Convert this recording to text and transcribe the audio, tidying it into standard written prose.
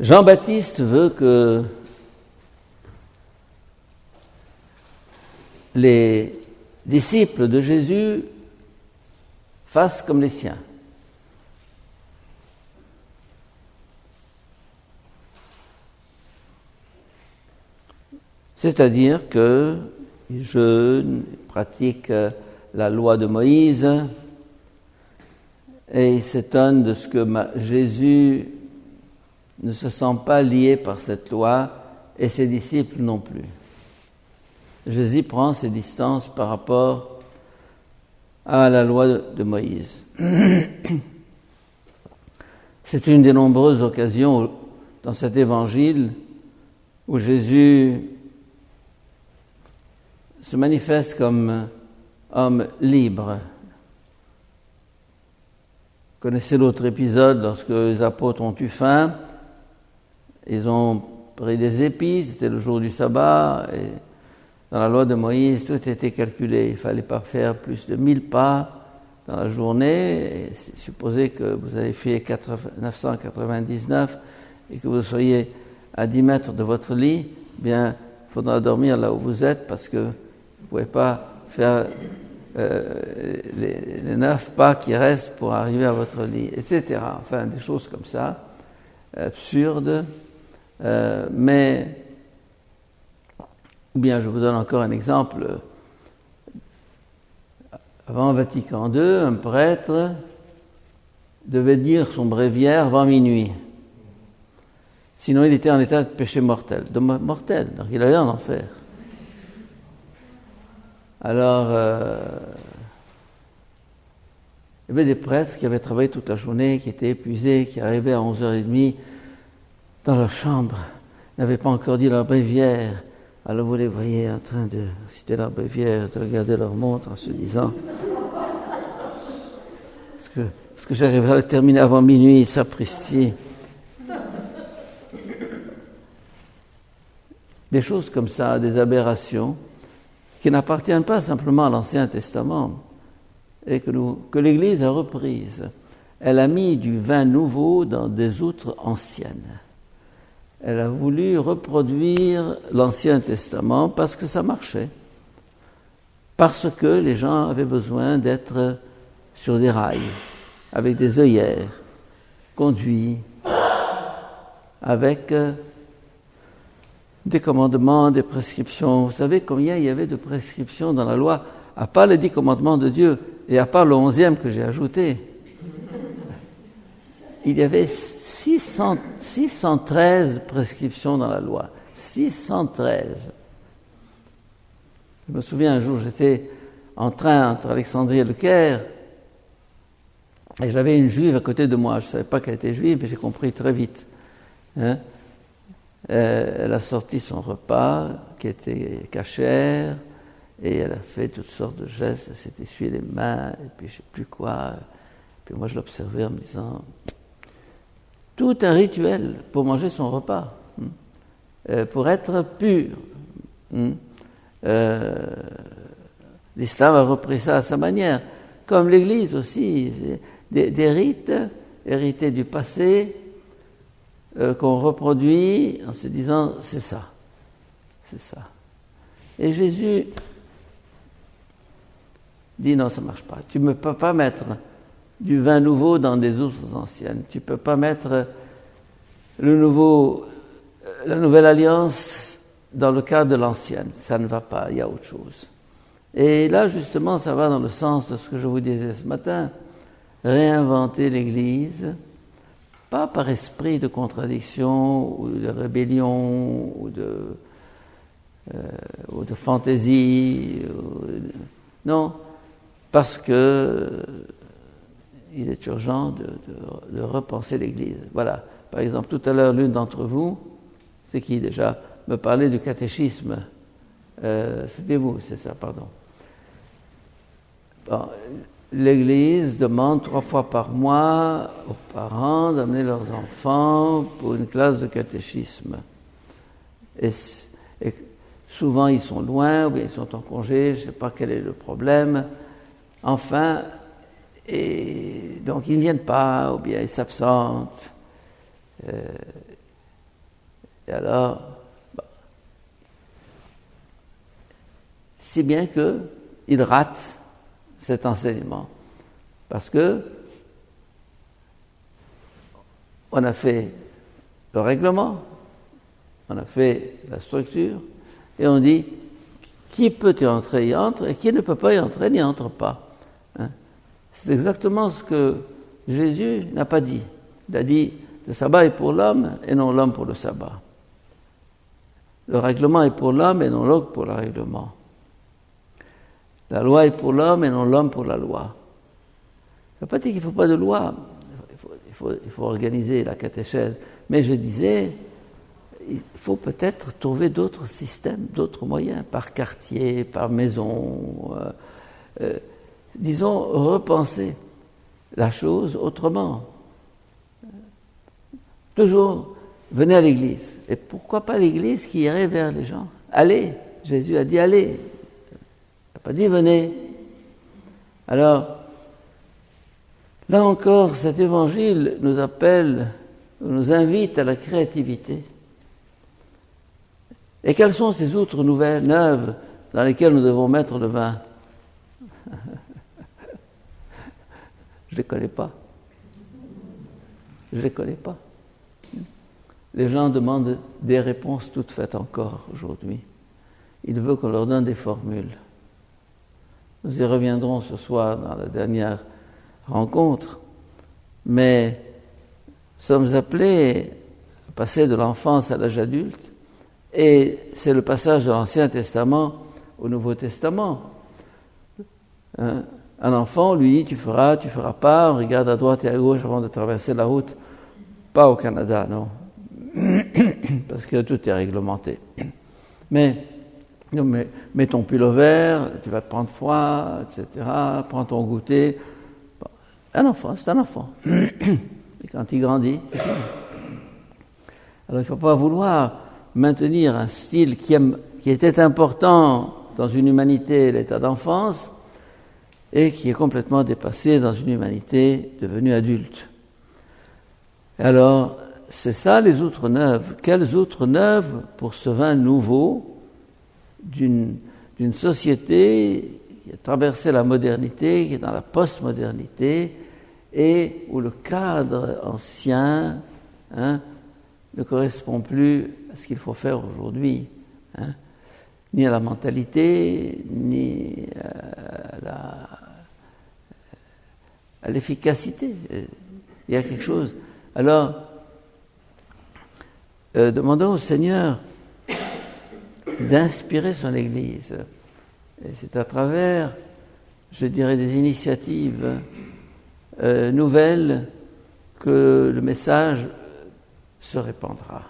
Jean-Baptiste veut que les disciples de Jésus fassent comme les siens. C'est-à-dire qu'ils jeûnent, ils pratiquent la loi de Moïse et ils s'étonnent de ce que Jésus ne se sent pas lié par cette loi et ses disciples non plus. Jésus prend ses distances par rapport à la loi de Moïse. C'est une des nombreuses occasions dans cet évangile où Jésus se manifeste comme homme libre. Vous connaissez l'autre épisode lorsque les apôtres ont eu faim, ils ont pris des épis, c'était le jour du sabbat, et dans la loi de Moïse, tout était calculé. Il ne fallait pas faire plus de 1000 pas dans la journée. Et supposez que vous avez fait 999 et que vous soyez à 10 mètres de votre lit, bien, il faudra dormir là où vous êtes parce que vous ne pouvez pas faire les 9 pas qui restent pour arriver à votre lit, etc. Enfin, des choses comme ça, absurdes, mais... Ou bien, je vous donne encore un exemple. Avant Vatican II, un prêtre devait dire son bréviaire avant minuit. Sinon, il était en état de péché mortel. Donc il allait en enfer. Alors, il y avait des prêtres qui avaient travaillé toute la journée, qui étaient épuisés, qui arrivaient à 11h30 dans leur chambre, n'avaient pas encore dit leur bréviaire. Alors vous les voyez en train de citer leur bréviaire, de regarder leur montre en se disant est-ce que j'arriverai à le terminer avant minuit, sapristi. Des choses comme ça, des aberrations, qui n'appartiennent pas simplement à l'Ancien Testament, et que l'Église a reprises. Elle a mis du vin nouveau dans des outres anciennes. Elle a voulu reproduire l'Ancien Testament parce que ça marchait, parce que les gens avaient besoin d'être sur des rails, avec des œillères, conduits, avec des commandements, des prescriptions. Vous savez combien il y avait de prescriptions dans la loi, à part les 10 commandements de Dieu, et à part le 11e que j'ai ajouté. Il y avait 613 prescriptions dans la loi. 613. Je me souviens un jour, j'étais en train entre Alexandrie et Le Caire, et j'avais une juive à côté de moi. Je ne savais pas qu'elle était juive, mais j'ai compris très vite. Elle a sorti son repas, qui était cachère, et elle a fait toutes sortes de gestes. Elle s'est essuyé les mains, et puis je ne sais plus quoi. Puis moi, je l'observais en me disant... Tout un rituel pour manger son repas, pour être pur. L'islam a repris ça à sa manière, comme l'Église aussi, des rites hérités du passé qu'on reproduit en se disant c'est ça. Et Jésus dit non, ça ne marche pas. Tu ne peux pas mettre du vin nouveau dans des outres anciennes. Tu ne peux pas mettre la nouvelle alliance dans le cadre de l'ancienne. Ça ne va pas, il y a autre chose. Et là, justement, ça va dans le sens de ce que je vous disais ce matin. Réinventer l'Église, pas par esprit de contradiction ou de rébellion ou de fantaisie. Non, parce que il est urgent de repenser l'Église. Voilà. Par exemple, tout à l'heure, l'une d'entre vous, c'est qui déjà, me parlait du catéchisme. C'était vous, c'est ça, pardon. Bon, l'Église demande 3 fois par mois aux parents d'amener leurs enfants pour une classe de catéchisme. Et souvent, ils sont loin, ou bien ils sont en congé, je ne sais pas quel est le problème. Enfin... Et donc, ils ne viennent pas, ou bien ils s'absentent. Et alors, si bien qu'il rate cet enseignement. Parce que on a fait le règlement, on a fait la structure, et on dit qui peut y entrer, y entre, et qui ne peut pas y entrer, n'y entre pas. Hein? C'est exactement ce que Jésus n'a pas dit. Il a dit le sabbat est pour l'homme et non l'homme pour le sabbat. Le règlement est pour l'homme et non l'homme pour le règlement. La loi est pour l'homme et non l'homme pour la loi. Ça ne veut pas dire qu'il ne faut pas de loi. Il faut organiser la catéchèse. Mais je disais, il faut peut-être trouver d'autres systèmes, d'autres moyens, par quartier, par maison. Disons, repenser la chose autrement. Toujours, venez à l'église. Et pourquoi pas l'église qui irait vers les gens? Allez, Jésus a dit allez. Il n'a pas dit venez. Alors, là encore, cet évangile nous appelle, nous invite à la créativité. Et quelles sont ces outres nouvelles, neuves, dans lesquelles nous devons mettre le vin? Je ne les connais pas. Je ne les connais pas. Les gens demandent des réponses toutes faites encore aujourd'hui. Ils veulent qu'on leur donne des formules. Nous y reviendrons ce soir dans la dernière rencontre. Mais nous sommes appelés à passer de l'enfance à l'âge adulte. Et c'est le passage de l'Ancien Testament au Nouveau Testament. Un enfant, on lui dit tu feras pas, on regarde à droite et à gauche avant de traverser la route. Pas au Canada, non. Parce que tout est réglementé. Mais mets ton pull vert, tu vas te prendre froid, etc. Prends ton goûter. Bon, un enfant, c'est un enfant. Et quand il grandit, c'est ça. Alors il ne faut pas vouloir maintenir un style qui était important dans une humanité, l'état d'enfance, et qui est complètement dépassé dans une humanité devenue adulte. Et alors, c'est ça les outres neuves. Quelles outres neuves pour ce vin nouveau d'une société qui a traversé la modernité, qui est dans la postmodernité, et où le cadre ancien ne correspond plus à ce qu'il faut faire aujourd'hui, ni à la mentalité, ni à l'efficacité. Il y a quelque chose. Alors, demandons au Seigneur d'inspirer son Église. Et c'est à travers, je dirais, des initiatives nouvelles que le message se répandra.